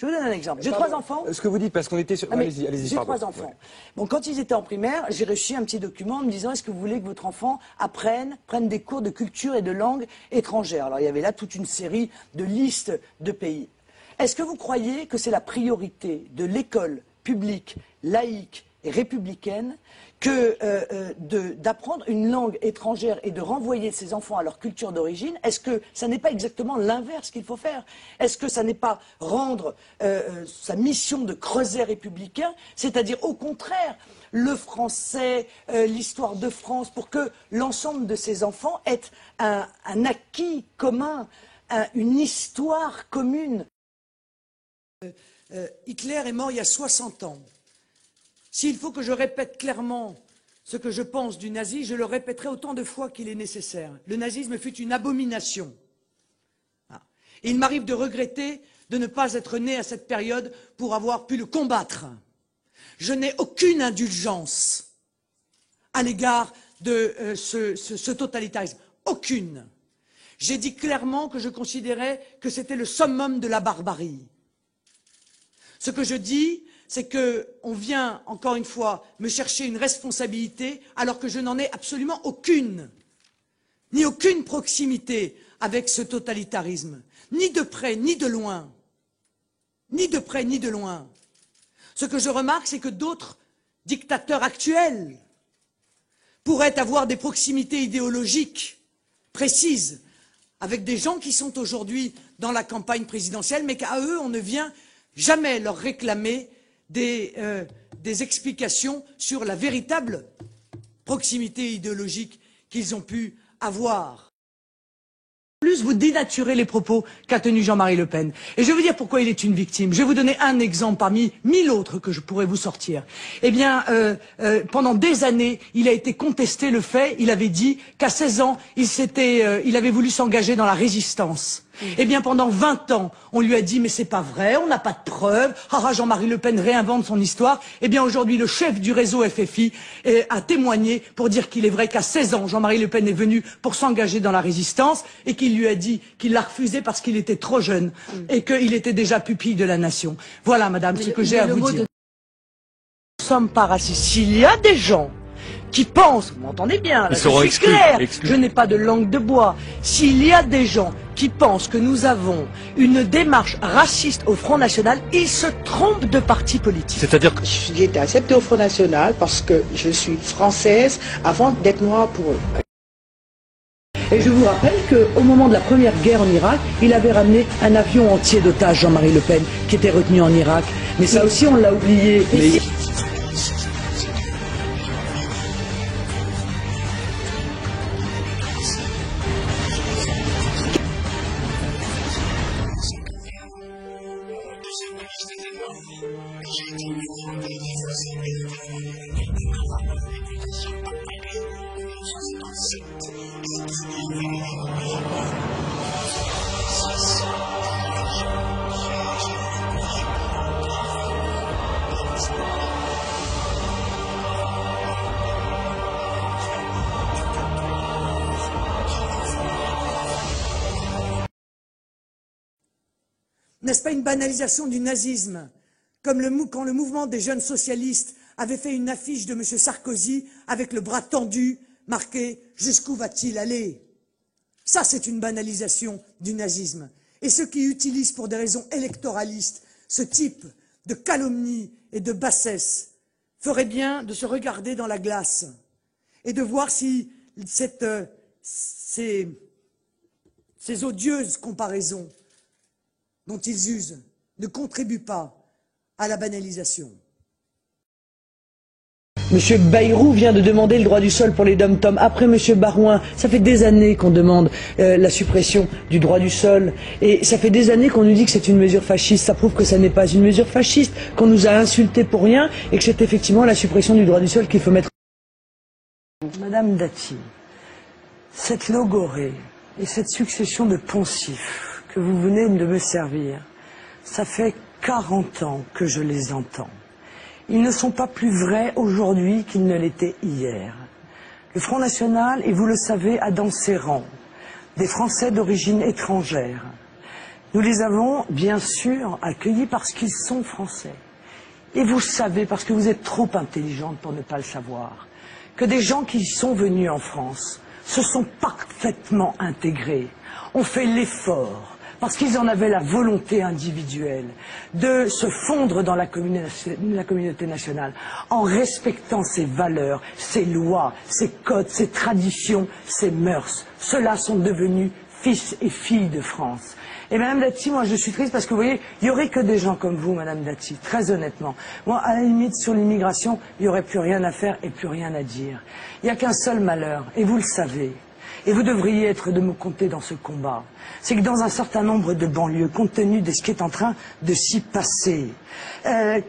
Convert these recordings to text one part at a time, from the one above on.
Je vous donne un exemple. J'ai 3 enfants. Ce que vous dites, parce qu'on était sur... Allez-y, J'ai 3 enfants. Ouais. Bon, quand ils étaient en primaire, j'ai reçu un petit document en me disant, est-ce que vous voulez que votre enfant prenne des cours de culture et de langue étrangère? Alors, il y avait là toute une série de listes de pays. Est-ce que vous croyez que c'est la priorité de l'école publique, laïque et républicaine que d'apprendre une langue étrangère et de renvoyer ses enfants à leur culture d'origine? Est-ce que ça n'est pas exactement l'inverse qu'il faut faire? Est-ce que ça n'est pas rendre sa mission de creuset républicain, c'est-à-dire au contraire le français, l'histoire de France, pour que l'ensemble de ces enfants aient un acquis commun, une histoire commune? Hitler est mort il y a 60 ans. S'il faut que je répète clairement ce que je pense du nazi, je le répéterai autant de fois qu'il est nécessaire. Le nazisme fut une abomination. Et il m'arrive de regretter de ne pas être né à cette période pour avoir pu le combattre. Je n'ai aucune indulgence à l'égard de ce totalitarisme. Aucune. J'ai dit clairement que je considérais que c'était le summum de la barbarie. Ce que je dis, c'est qu'on vient, encore une fois, me chercher une responsabilité alors que je n'en ai absolument aucune, ni aucune proximité avec ce totalitarisme, ni de près, ni de loin, ni de près, ni de loin. Ce que je remarque, c'est que d'autres dictateurs actuels pourraient avoir des proximités idéologiques précises avec des gens qui sont aujourd'hui dans la campagne présidentielle, mais qu'à eux, on ne vient jamais leur réclamer des explications sur la véritable proximité idéologique qu'ils ont pu avoir. En plus, vous dénaturez les propos qu'a tenus Jean-Marie Le Pen. Et je vais vous dire pourquoi il est une victime. Je vais vous donner un exemple parmi 1000 autres que je pourrais vous sortir. Eh bien, pendant des années, il a été contesté le fait, il avait dit qu'à 16 ans, il avait voulu s'engager dans la résistance. Eh bien, pendant 20 ans, on lui a dit, mais c'est pas vrai, on n'a pas de preuves. Ah, Jean-Marie Le Pen réinvente son histoire. Eh bien, aujourd'hui, le chef du réseau FFI a témoigné pour dire qu'il est vrai qu'à 16 ans, Jean-Marie Le Pen est venu pour s'engager dans la résistance et qu'il lui a dit qu'il l'a refusé parce qu'il était trop jeune et qu'il était déjà pupille de la nation. Voilà, madame, ce que j'ai à vous dire. Nous ne sommes pas racistes. S'il y a des gens qui pensent, vous m'entendez bien, là, je suis clair, je n'ai pas de langue de bois. S'il y a des gens qui pensent que nous avons une démarche raciste au Front National, ils se trompent de parti politique. C'est-à-dire que... J'ai été acceptée au Front National parce que je suis française avant d'être noire pour eux. Et je vous rappelle qu'au moment de la première guerre en Irak, il avait ramené un avion entier d'otages, Jean-Marie Le Pen, qui était retenu en Irak. Mais ça aussi, on l'a oublié. Mais... N'est-ce pas une banalisation du nazisme, comme quand le mouvement des jeunes socialistes avait fait une affiche de M. Sarkozy avec le bras tendu, marqué « Jusqu'où va-t-il aller ?» Ça, c'est une banalisation du nazisme. Et ceux qui utilisent pour des raisons électoralistes ce type de calomnie et de bassesse feraient bien de se regarder dans la glace et de voir si ces odieuses comparaisons dont ils usent ne contribuent pas à la banalisation. Monsieur Bayrou vient de demander le droit du sol pour les dom-toms. Après Monsieur Barouin, ça fait des années qu'on demande la suppression du droit du sol. Et ça fait des années qu'on nous dit que c'est une mesure fasciste. Ça prouve que ça n'est pas une mesure fasciste, qu'on nous a insultés pour rien et que c'est effectivement la suppression du droit du sol qu'il faut mettre. Madame Dati, cette logorée et cette succession de poncifs que vous venez de me servir, ça fait 40 ans que je les entends. Ils ne sont pas plus vrais aujourd'hui qu'ils ne l'étaient hier. Le Front National, et vous le savez, a dans ses rangs des Français d'origine étrangère Nous les avons, bien sûr, accueillis parce qu'ils sont français. Et vous savez, parce que vous êtes trop intelligente pour ne pas le savoir, que des gens qui sont venus en France se sont parfaitement intégrés, ont fait l'effort, parce qu'ils en avaient la volonté individuelle, de se fondre dans la communauté nationale, en respectant ses valeurs, ses lois, ses codes, ses traditions, ses mœurs. Ceux-là sont devenus fils et filles de France. Et Madame Dati, moi je suis triste parce que vous voyez, il n'y aurait que des gens comme vous, Madame Dati, très honnêtement. Moi, à la limite, sur l'immigration, il n'y aurait plus rien à faire et plus rien à dire. Il n'y a qu'un seul malheur, et vous le savez. Et vous devriez être de me compter dans ce combat. C'est que dans un certain nombre de banlieues, compte tenu de ce qui est en train de s'y passer,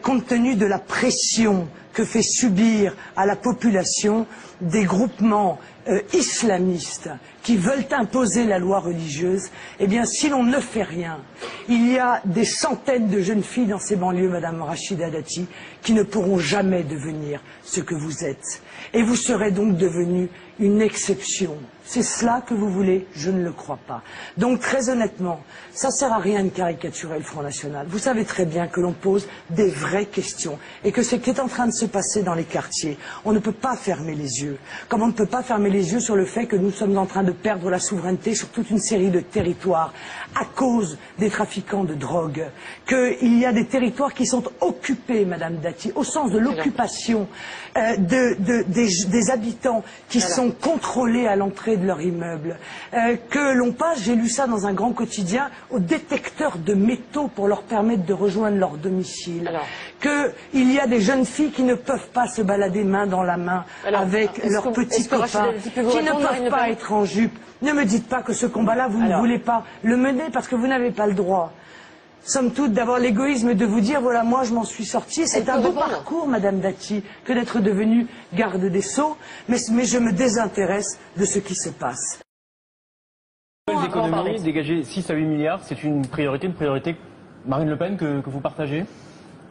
compte tenu de la pression que fait subir à la population des groupements islamistes qui veulent imposer la loi religieuse, eh bien, si l'on ne fait rien, il y a des centaines de jeunes filles dans ces banlieues, Madame Rachida Dati, qui ne pourront jamais devenir ce que vous êtes. Et vous serez donc devenue une exception. C'est cela que vous voulez? Je ne le crois pas. Donc, très honnêtement, ça ne sert à rien de caricaturer le Front National. Vous savez très bien que l'on pose des vraies questions et que ce qui est en train de se passer dans les quartiers, on ne peut pas fermer les yeux. Comme on ne peut pas fermer les yeux sur le fait que nous sommes en train de perdre la souveraineté sur toute une série de territoires à cause des trafiquants de drogue, qu'il y a des territoires qui sont occupés, Madame Dati, au sens de l'occupation des habitants qui sont contrôlés à l'entrée de leur immeuble, que l'on passe, j'ai lu ça dans un grand quotidien, aux détecteurs de métaux pour leur permettre de rejoindre leur domicile, qu'il y a des jeunes filles qui ne peuvent pas se balader main dans la main avec leurs petits copains, qui ne peuvent pas être en jupe. Ne me dites pas que ce combat-là, vous ne voulez pas le mener parce que vous n'avez pas le droit. Somme toute, d'avoir l'égoïsme de vous dire, voilà, moi je m'en suis sortie. C'est un beau parcours, Madame Dati, que d'être devenue garde des Sceaux, mais je me désintéresse de ce qui se passe. Les économies, dégager 6 à 8 milliards, c'est une priorité Marine Le Pen que vous partagez?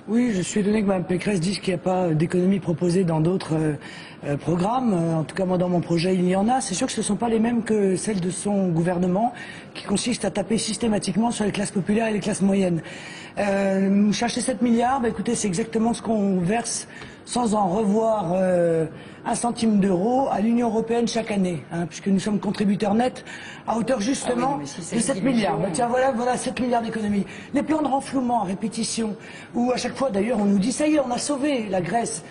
Oui, je suis étonné que Mme Pécresse dise qu'il n'y a pas d'économie proposée dans d'autres programmes. En tout cas, moi, dans mon projet, il y en a. C'est sûr que ce ne sont pas les mêmes que celles de son gouvernement, qui consistent à taper systématiquement sur les classes populaires et les classes moyennes. Chercher 7 milliards, bah, écoutez, c'est exactement ce qu'on verse sans en revoir un centime d'euro à l'Union européenne chaque année, hein, puisque nous sommes contributeurs nets à hauteur justement de 7 milliards. Bah, tiens, voilà 7 milliards d'économies. Les plans de renflouement à répétition, où à chaque fois d'ailleurs on nous dit ça y est, on a sauvé la Grèce,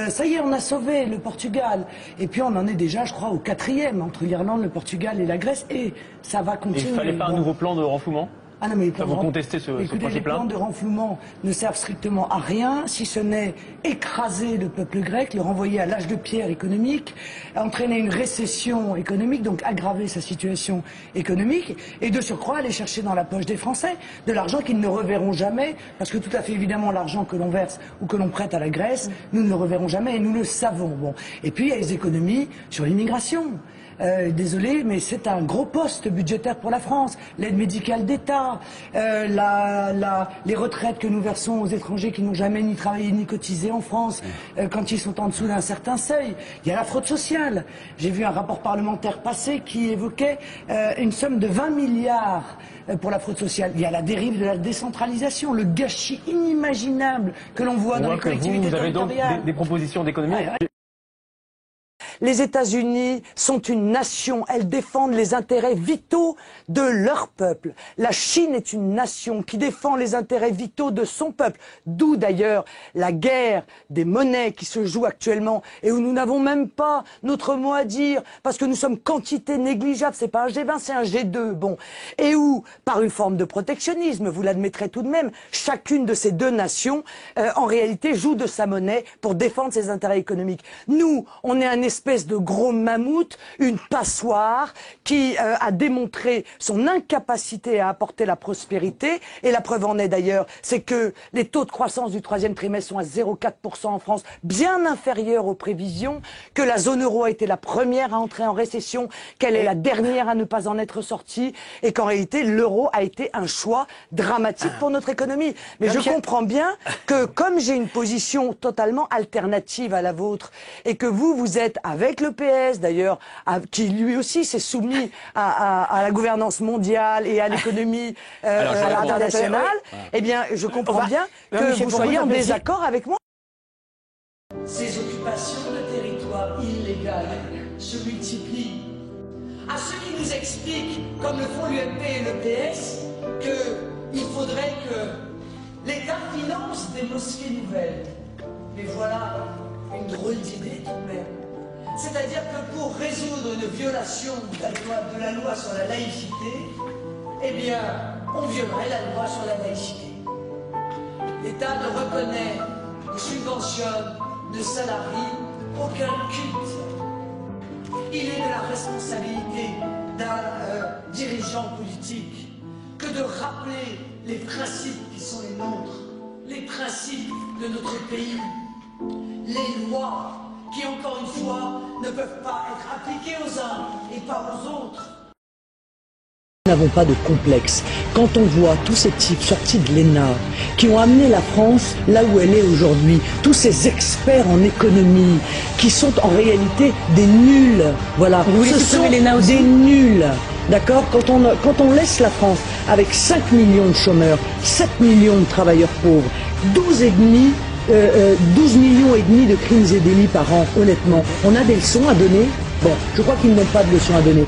ça y est, on a sauvé le Portugal. Et puis on en est déjà, je crois, au 4e entre l'Irlande, le Portugal et la Grèce, et ça va continuer. Et il ne fallait pas un nouveau plan de renflouement? Ah non, mais vous contestez ce projet les plans de renflouement ne servent strictement à rien, si ce n'est écraser le peuple grec, le renvoyer à l'âge de pierre économique, entraîner une récession économique, donc aggraver sa situation économique, et de surcroît aller chercher dans la poche des Français de l'argent qu'ils ne reverront jamais, parce que tout à fait évidemment l'argent que l'on verse ou que l'on prête à la Grèce, nous ne le reverrons jamais et nous le savons. Bon. Et puis il y a les économies sur l'immigration. Désolé, mais c'est un gros poste budgétaire pour la France. L'aide médicale d'État, les retraites que nous versons aux étrangers qui n'ont jamais ni travaillé ni cotisé en France, quand ils sont en dessous d'un certain seuil. Il y a la fraude sociale. J'ai vu un rapport parlementaire passé qui évoquait une somme de 20 milliards pour la fraude sociale. Il y a la dérive de la décentralisation, le gâchis inimaginable que l'on voit dans les collectivités territoriales. Vous avez donc des propositions d'économie. Les États-Unis sont une nation, elles défendent les intérêts vitaux de leur peuple. La Chine est une nation qui défend les intérêts vitaux de son peuple. D'où d'ailleurs la guerre des monnaies qui se joue actuellement et où nous n'avons même pas notre mot à dire parce que nous sommes quantité négligeable. C'est pas un G20, c'est un G2. Bon. Et où, par une forme de protectionnisme, vous l'admettrez tout de même, chacune de ces deux nations, en réalité, joue de sa monnaie pour défendre ses intérêts économiques. Nous, on est un espèce de gros mammouth, une passoire qui a démontré son incapacité à apporter la prospérité. Et la preuve en est d'ailleurs, c'est que les taux de croissance du troisième trimestre sont à 0,4% en France, bien inférieurs aux prévisions, que la zone euro a été la première à entrer en récession, qu'elle est la dernière à ne pas en être sortie, et qu'en réalité l'euro a été un choix dramatique pour notre économie. Mais je comprends bien que comme j'ai une position totalement alternative à la vôtre, et que vous êtes à avec le PS d'ailleurs, qui lui aussi s'est soumis à la gouvernance mondiale et à l'économie internationale, eh bien, je comprends bien que vous soyez en désaccord avec moi. Ces occupations de territoire illégales se multiplient. À ceux qui nous expliquent, comme le font l'UMP et le PS, qu'il faudrait que l'État finance des mosquées nouvelles. Mais voilà une drôle d'idée tout de même. C'est-à-dire que pour résoudre une violation de la loi sur la laïcité, eh bien, on violerait la loi sur la laïcité. L'État ne reconnaît, ne subventionne, ne salarie aucun culte. Il est de la responsabilité d'un dirigeant politique que de rappeler les principes qui sont les nôtres, les principes de notre pays, les lois qui, encore une fois, ne peuvent pas être appliquées aux uns et pas aux autres. Nous n'avons pas de complexe. Quand on voit tous ces types sortis de l'ENA, qui ont amené la France là où elle est aujourd'hui, tous ces experts en économie, qui sont en réalité des nuls, voilà, ce sont des nuls, d'accord, quand on laisse la France avec 5 millions de chômeurs, 7 millions de travailleurs pauvres, 12 millions et demi de crimes et délits par an, honnêtement, on a des leçons à donner. Bon, je crois qu'ils n'ont pas de leçons à donner.